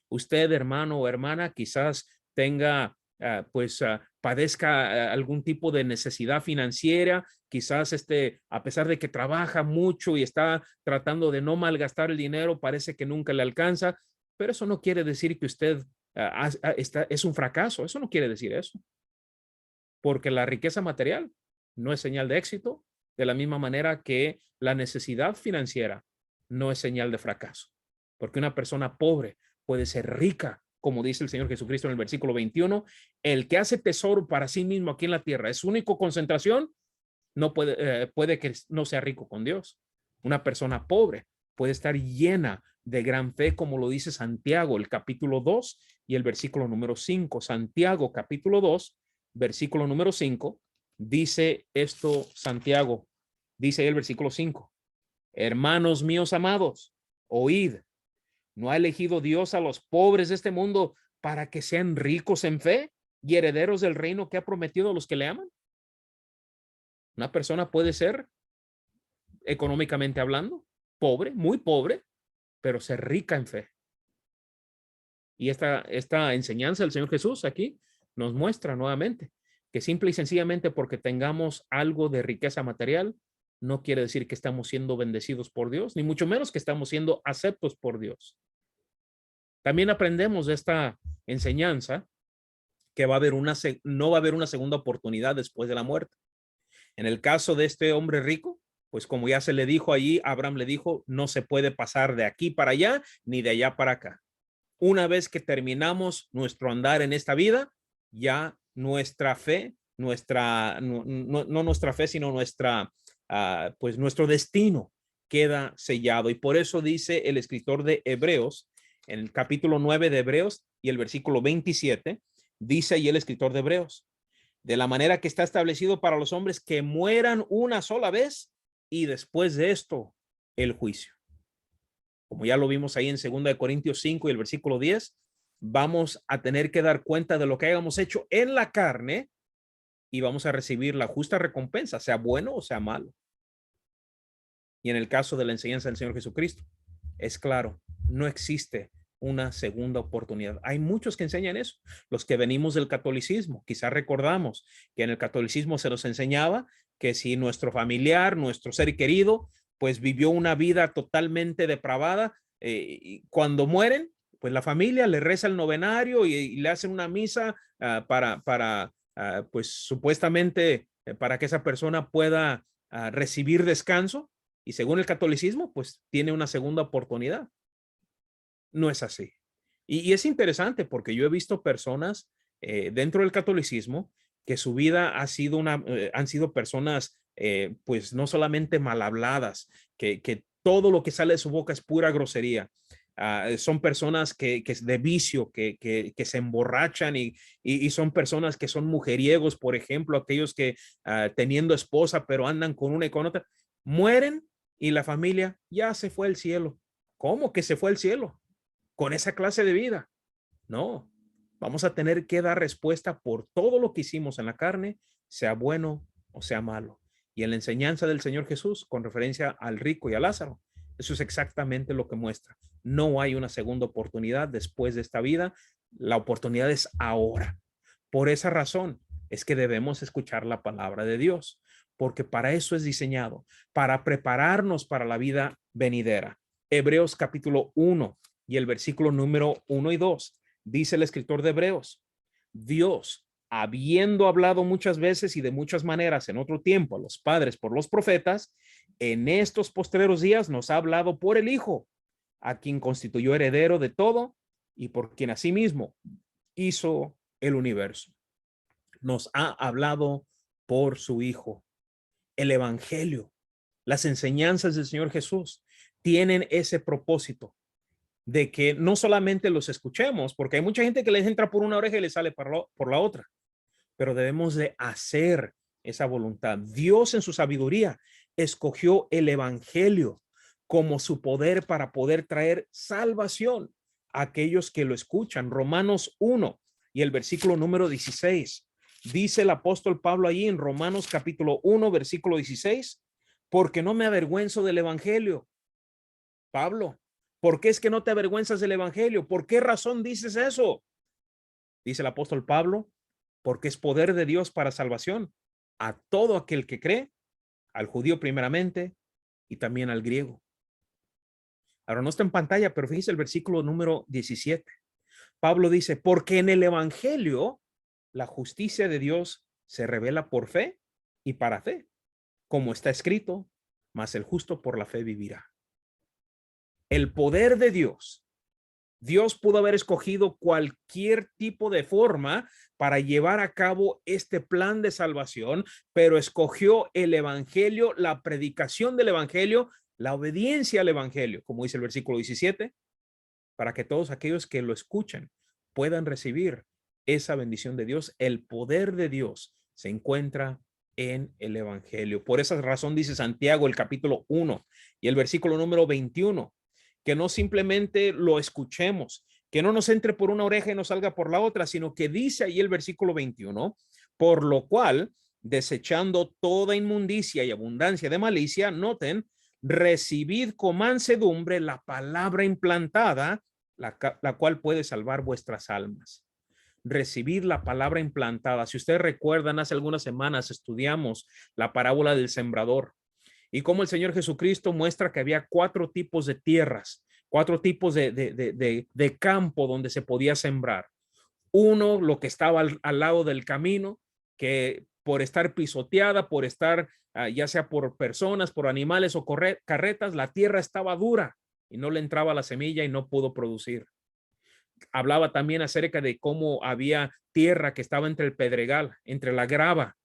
Speaker 3: Usted, hermano o hermana, quizás tenga, padezca algún tipo de necesidad financiera, quizás a pesar de que trabaja mucho y está tratando de no malgastar el dinero, parece que nunca le alcanza, pero eso no quiere decir que usted es un fracaso. Eso no quiere decir eso. Porque la riqueza material no es señal de éxito, de la misma manera que la necesidad financiera no es señal de fracaso. Porque una persona pobre puede ser rica, como dice el Señor Jesucristo en el versículo 21, el que hace tesoro para sí mismo aquí en la tierra es su única concentración, no puede que no sea rico con Dios. Una persona pobre puede estar llena de gran fe, como lo dice Santiago, el capítulo 2 y el versículo número 5. Santiago, capítulo 2, versículo número 5, dice esto Santiago, dice ahí el versículo 5, hermanos míos amados, oíd, ¿no ha elegido Dios a los pobres de este mundo para que sean ricos en fe y herederos del reino que ha prometido a los que le aman? Una persona puede ser, económicamente hablando, pobre, muy pobre, pero ser rica en fe. Y esta enseñanza del Señor Jesús aquí nos muestra nuevamente que simple y sencillamente porque tengamos algo de riqueza material, no quiere decir que estamos siendo bendecidos por Dios, ni mucho menos que estamos siendo aceptos por Dios. También aprendemos de esta enseñanza que no va a haber una segunda oportunidad después de la muerte. En el caso de este hombre rico, pues como ya se le dijo allí, Abraham le dijo, no se puede pasar de aquí para allá, ni de allá para acá. Una vez que terminamos nuestro andar en esta vida, ya nuestra fe, no nuestra fe, sino pues nuestro destino queda sellado. Y por eso dice el escritor de Hebreos, en el capítulo 9 de Hebreos y el versículo 27, dice ahí el escritor de Hebreos, de la manera que está establecido para los hombres que mueran una sola vez y después de esto el juicio. Como ya lo vimos ahí en 2 Corintios 5 y el versículo 10, vamos a tener que dar cuenta de lo que hayamos hecho en la carne y vamos a recibir la justa recompensa, sea bueno o sea malo. Y en el caso de la enseñanza del Señor Jesucristo, es claro, no existe una segunda oportunidad. Hay muchos que enseñan eso. Los que venimos del catolicismo, quizás recordamos que en el catolicismo se nos enseñaba que si nuestro familiar, nuestro ser querido, pues vivió una vida totalmente depravada, y cuando mueren, pues la familia le reza el novenario y le hacen una misa pues supuestamente para que esa persona pueda recibir descanso, y según el catolicismo, pues tiene una segunda oportunidad. No es así. Y es interesante porque yo he visto personas dentro del catolicismo que su vida han sido personas pues no solamente mal habladas, que todo lo que sale de su boca es pura grosería. Son personas que de vicio, que se emborrachan y son personas que son mujeriegos, por ejemplo, aquellos que teniendo esposa pero andan con una y con otra, mueren y la familia ya se fue al cielo. ¿Cómo que se fue al cielo? Con esa clase de vida. No, vamos a tener que dar respuesta por todo lo que hicimos en la carne, sea bueno o sea malo. Y en la enseñanza del Señor Jesús, con referencia al rico y a Lázaro, eso es exactamente lo que muestra. No hay una segunda oportunidad después de esta vida. La oportunidad es ahora. Por esa razón es que debemos escuchar la palabra de Dios, porque para eso es diseñado, para prepararnos para la vida venidera. Hebreos capítulo 1 y el versículo número 1 y 2, dice el escritor de Hebreos, Dios, habiendo hablado muchas veces y de muchas maneras en otro tiempo a los padres por los profetas, en estos postreros días nos ha hablado por el Hijo, a quien constituyó heredero de todo y por quien asimismo hizo el universo. Nos ha hablado por su Hijo. El Evangelio, las enseñanzas del Señor Jesús tienen ese propósito de que no solamente los escuchemos, porque hay mucha gente que les entra por una oreja y les sale por la otra, pero debemos de hacer esa voluntad. Dios en su sabiduría escogió el Evangelio como su poder para poder traer salvación a aquellos que lo escuchan. Romanos 1 y el versículo número 16. Dice el apóstol Pablo allí en Romanos capítulo 1, versículo 16, porque no me avergüenzo del Evangelio. Pablo, ¿por qué es que no te avergüenzas del Evangelio? ¿Por qué razón dices eso? Dice el apóstol Pablo, porque es poder de Dios para salvación a todo aquel que cree, al judío primeramente y también al griego. Ahora no está en pantalla, pero fíjese el versículo número 17. Pablo dice, porque en el Evangelio la justicia de Dios se revela por fe y para fe, como está escrito, mas el justo por la fe vivirá. El poder de Dios. Dios pudo haber escogido cualquier tipo de forma para llevar a cabo este plan de salvación, pero escogió el Evangelio, la predicación del Evangelio, la obediencia al Evangelio, como dice el versículo 17, para que todos aquellos que lo escuchen puedan recibir esa bendición de Dios, el poder de Dios se encuentra en el evangelio. Por esa razón dice Santiago, el capítulo 1 y el versículo número 21, que no simplemente lo escuchemos, que no nos entre por una oreja y nos salga por la otra, sino que dice ahí el versículo 21, por lo cual, desechando toda inmundicia y abundancia de malicia, noten, recibid con mansedumbre la palabra implantada, la cual puede salvar vuestras almas. Recibir la palabra implantada. Si ustedes recuerdan, hace algunas semanas estudiamos la parábola del sembrador y cómo el Señor Jesucristo muestra que había 4 tipos de tierras, 4 tipos de campo donde se podía sembrar. Uno, lo que estaba al lado del camino, que por estar pisoteada, por estar ya sea por personas, por animales o carretas, la tierra estaba dura y no le entraba la semilla y no pudo producir. Hablaba también acerca de cómo había tierra que estaba entre el pedregal, entre la grava,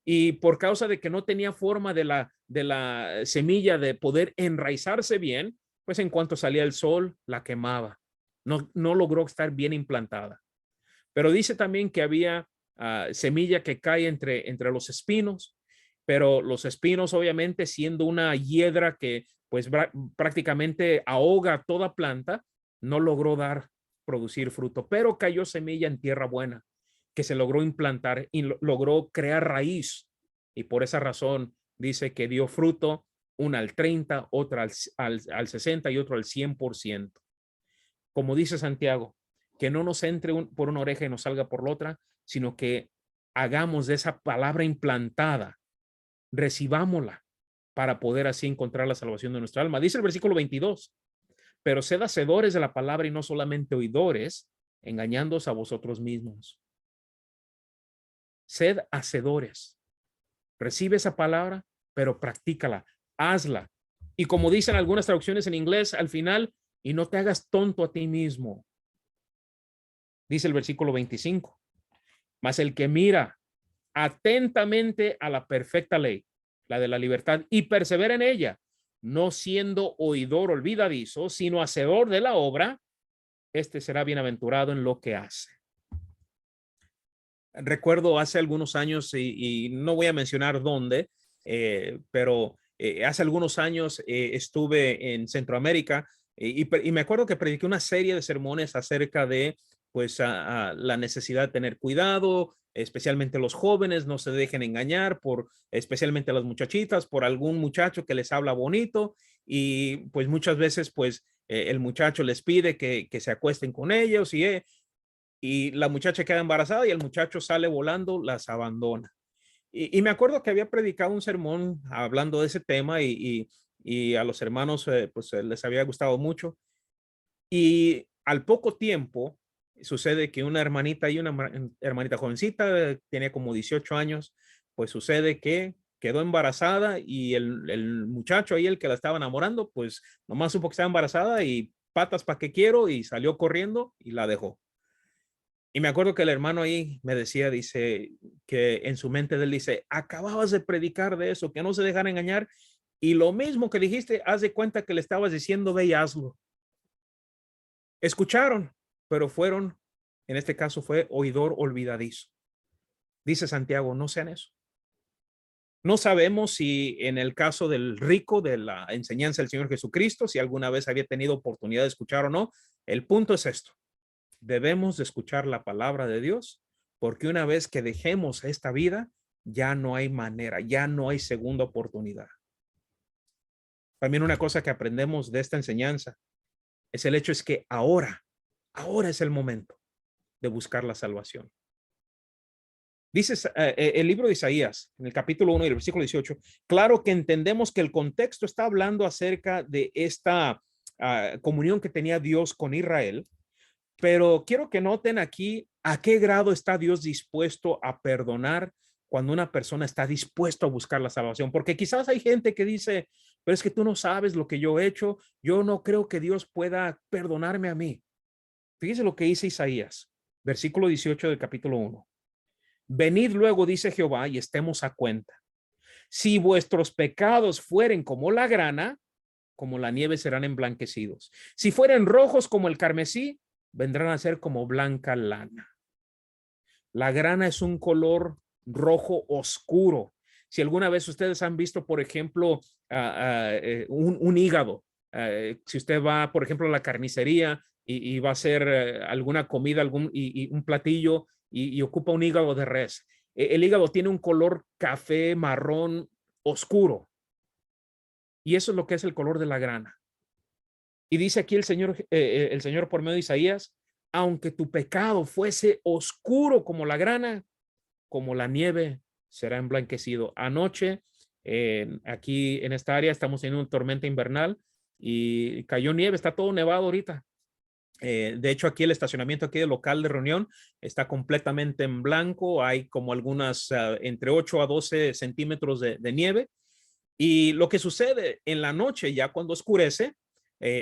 Speaker 3: y por causa de que no tenía forma de la semilla de poder enraizarse bien, pues en cuanto salía el sol, la quemaba. No logró estar bien implantada. Pero dice también que había semilla que cae entre los espinos, pero los espinos obviamente siendo una hiedra que pues prácticamente ahoga toda planta, no logró producir fruto, pero cayó semilla en tierra buena que se logró implantar y logró crear raíz, y por esa razón dice que dio fruto, una al 30, otra al 60 y otro al 100%. Como dice Santiago, que no nos entre por una oreja y nos salga por la otra, sino que hagamos de esa palabra implantada, recibámosla para poder así encontrar la salvación de nuestra alma. Dice el versículo 22, pero sed hacedores de la palabra y no solamente oidores, engañándoos a vosotros mismos. Sed hacedores. Recibe esa palabra, pero practícala, hazla. Y como dicen algunas traducciones en inglés, al final, y no te hagas tonto a ti mismo. Dice el versículo 25, mas el que mira atentamente a la perfecta ley, la de la libertad, y persevera en ella, no siendo oidor olvidadizo, sino hacedor de la obra, este será bienaventurado en lo que hace. Recuerdo hace algunos años, y no voy a mencionar dónde, pero hace algunos años estuve en Centroamérica y me acuerdo que prediqué una serie de sermones acerca de pues la necesidad de tener cuidado, especialmente los jóvenes, no se dejen engañar especialmente las muchachitas, por algún muchacho que les habla bonito y pues muchas veces pues el muchacho les pide que se acuesten con ellos y la muchacha queda embarazada y el muchacho sale volando, las abandona. Y me acuerdo que había predicado un sermón hablando de ese tema y a los hermanos pues les había gustado mucho. Y al poco tiempo sucede que una hermanita hermanita jovencita, tenía como 18 años, pues sucede que quedó embarazada y el muchacho ahí, el que la estaba enamorando, pues nomás supo que estaba embarazada y patas para que quiero y salió corriendo y la dejó. Y me acuerdo que el hermano ahí me decía, dice, que en su mente él dice, acababas de predicar de eso, que no se dejan engañar. Y lo mismo que dijiste, haz de cuenta que le estabas diciendo, ve y hazlo. Escucharon, pero fueron, en este caso fue oidor olvidadizo. Dice Santiago, no sean eso. No sabemos si en el caso del rico de la enseñanza del Señor Jesucristo, si alguna vez había tenido oportunidad de escuchar o no. El punto es esto. Debemos de escuchar la palabra de Dios, porque una vez que dejemos esta vida, ya no hay manera, ya no hay segunda oportunidad. También una cosa que aprendemos de esta enseñanza es el hecho es que ahora es el momento de buscar la salvación. Dice el libro de Isaías, en el capítulo 1 y el versículo 18, claro que entendemos que el contexto está hablando acerca de esta comunión que tenía Dios con Israel, pero quiero que noten aquí a qué grado está Dios dispuesto a perdonar cuando una persona está dispuesta a buscar la salvación. Porque quizás hay gente que dice, pero es que tú no sabes lo que yo he hecho. Yo no creo que Dios pueda perdonarme a mí. Fíjese lo que dice Isaías, versículo 18 del capítulo 1. Venid luego, dice Jehová, y estemos a cuenta. Si vuestros pecados fueren como la grana, como la nieve serán emblanquecidos. Si fueren rojos como el carmesí, vendrán a ser como blanca lana. La grana es un color rojo oscuro. Si alguna vez ustedes han visto, por ejemplo, un hígado, si usted va, por ejemplo, a la carnicería y va a hacer alguna comida, y un platillo y ocupa un hígado de res, el hígado tiene un color café, marrón, oscuro. Y eso es lo que es el color de la grana. Y dice aquí el Señor por medio de Isaías, aunque tu pecado fuese oscuro como la grana, como la nieve será emblanquecido. Anoche, aquí en esta área, estamos teniendo una tormenta invernal y cayó nieve, está todo nevado ahorita. De hecho, aquí el estacionamiento aquí del local de reunión está completamente en blanco. Hay como algunas entre 8 a 12 centímetros de nieve. Y lo que sucede en la noche, ya cuando oscurece,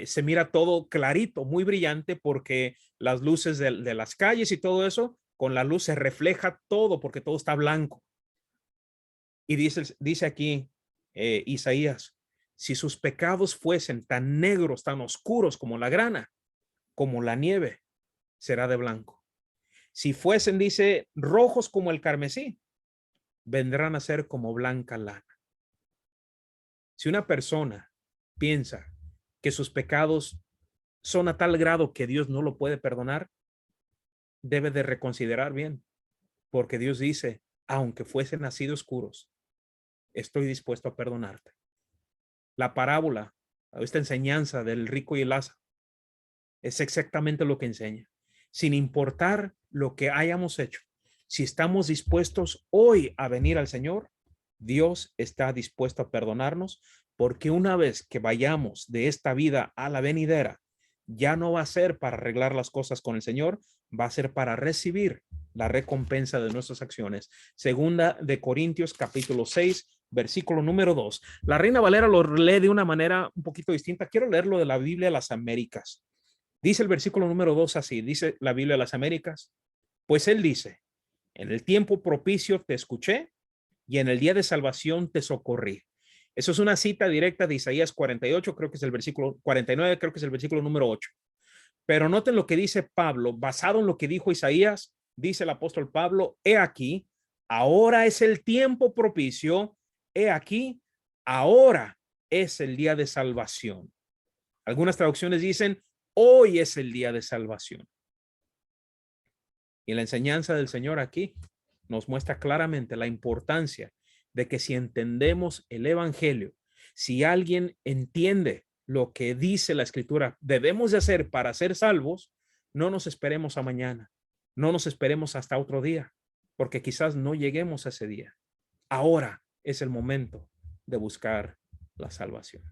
Speaker 3: se mira todo clarito, muy brillante, porque las luces de las calles y todo eso, con la luz se refleja todo, porque todo está blanco. Y dice aquí Isaías, si sus pecados fuesen tan negros, tan oscuros como la grana, como la nieve, será de blanco. Si fuesen, dice, rojos como el carmesí, vendrán a ser como blanca lana. Si una persona piensa que sus pecados son a tal grado que Dios no lo puede perdonar, debe de reconsiderar bien, porque Dios dice, aunque fuesen así de oscuros, estoy dispuesto a perdonarte. La parábola, esta enseñanza del rico y el Lázaro, es exactamente lo que enseña. Sin importar lo que hayamos hecho, si estamos dispuestos hoy a venir al Señor, Dios está dispuesto a perdonarnos, porque una vez que vayamos de esta vida a la venidera, ya no va a ser para arreglar las cosas con el Señor, va a ser para recibir la recompensa de nuestras acciones. Segunda de Corintios capítulo 6, versículo número 2. La Reina Valera lo lee de una manera un poquito distinta. Quiero leerlo de la Biblia de las Américas. Dice el versículo número 2 así, dice la Biblia de las Américas, pues él dice, en el tiempo propicio te escuché y en el día de salvación te socorrí. Eso es una cita directa de Isaías 48, creo que es el versículo 49, creo que es el versículo número 8. Pero noten lo que dice Pablo, basado en lo que dijo Isaías, dice el apóstol Pablo, he aquí, ahora es el tiempo propicio, he aquí, ahora es el día de salvación. Algunas traducciones dicen, hoy es el día de salvación. Y la enseñanza del Señor aquí nos muestra claramente la importancia de que si entendemos el evangelio, si alguien entiende lo que dice la escritura, debemos de hacer para ser salvos, no nos esperemos a mañana, no nos esperemos hasta otro día, porque quizás no lleguemos a ese día. Ahora es el momento de buscar la salvación.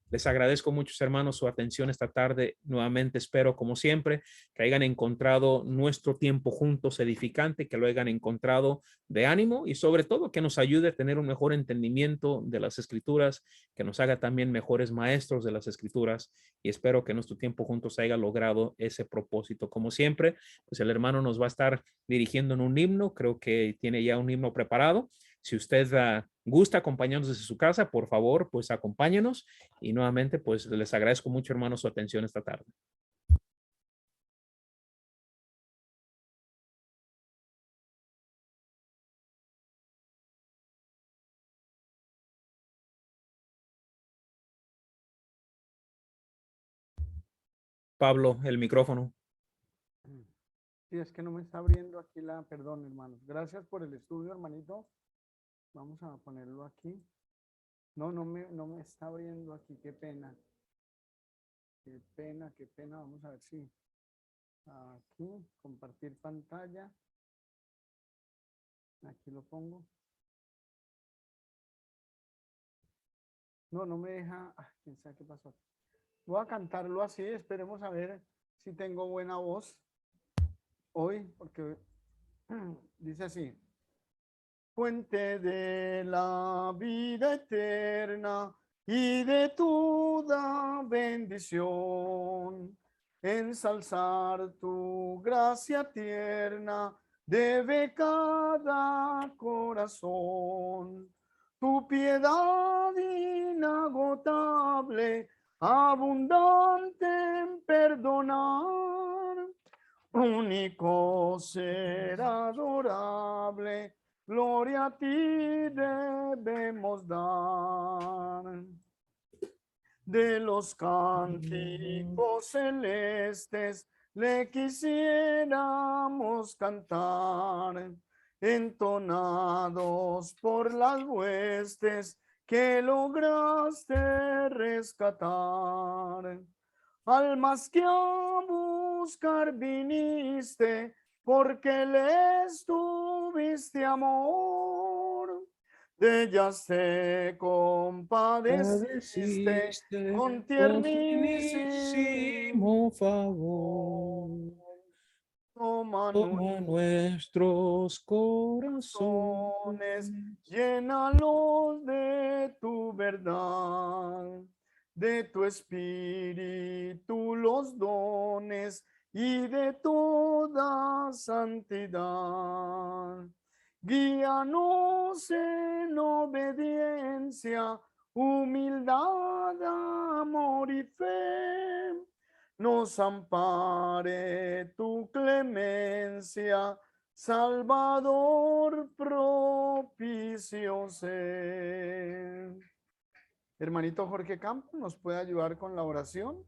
Speaker 3: Les agradezco mucho, hermanos, su atención esta tarde. Nuevamente espero, como siempre, que hayan encontrado nuestro tiempo juntos edificante, que lo hayan encontrado de ánimo y sobre todo que nos ayude a tener un mejor entendimiento de las escrituras, que nos haga también mejores maestros de las escrituras y espero que nuestro tiempo juntos haya logrado ese propósito. Como siempre, pues el hermano nos va a estar dirigiendo en un himno. Creo que tiene ya un himno preparado. Si usted gusta acompañarnos desde su casa, por favor, pues acompáñenos. Y nuevamente, pues les agradezco mucho, hermanos, su atención esta tarde. Pablo, el micrófono.
Speaker 1: Sí, es que no me está abriendo aquí perdón, hermanos. Gracias por el estudio, hermanito. Vamos a ponerlo aquí. No me está abriendo aquí, qué pena. Qué pena, qué pena. Vamos a ver si aquí, compartir pantalla. Aquí lo pongo. No me deja. Quién sabe qué pasó. Voy a cantarlo así. Esperemos a ver si tengo buena voz hoy, porque dice así. Fuente de la vida eterna y de toda bendición, ensalzar tu gracia tierna debe cada corazón. Tu piedad inagotable, abundante en perdonar, único ser adorable, gloria a ti debemos dar. De los cánticos celestes le quisiéramos cantar, entonados por las huestes que lograste rescatar. Almas que a buscar viniste, porque les tuviste amor. De ellas te compadeciste con tiernísimo
Speaker 3: favor.
Speaker 1: Toma
Speaker 3: Toma nuestros
Speaker 1: corazones,
Speaker 3: corazones.
Speaker 1: llénalos de tu verdad, de tu espíritu los dones y de toda santidad. Guíanos en obediencia, humildad, amor y fe. Nos ampare tu clemencia, Salvador propicio ser. Hermanito Jorge Campos, ¿nos puede ayudar con la oración?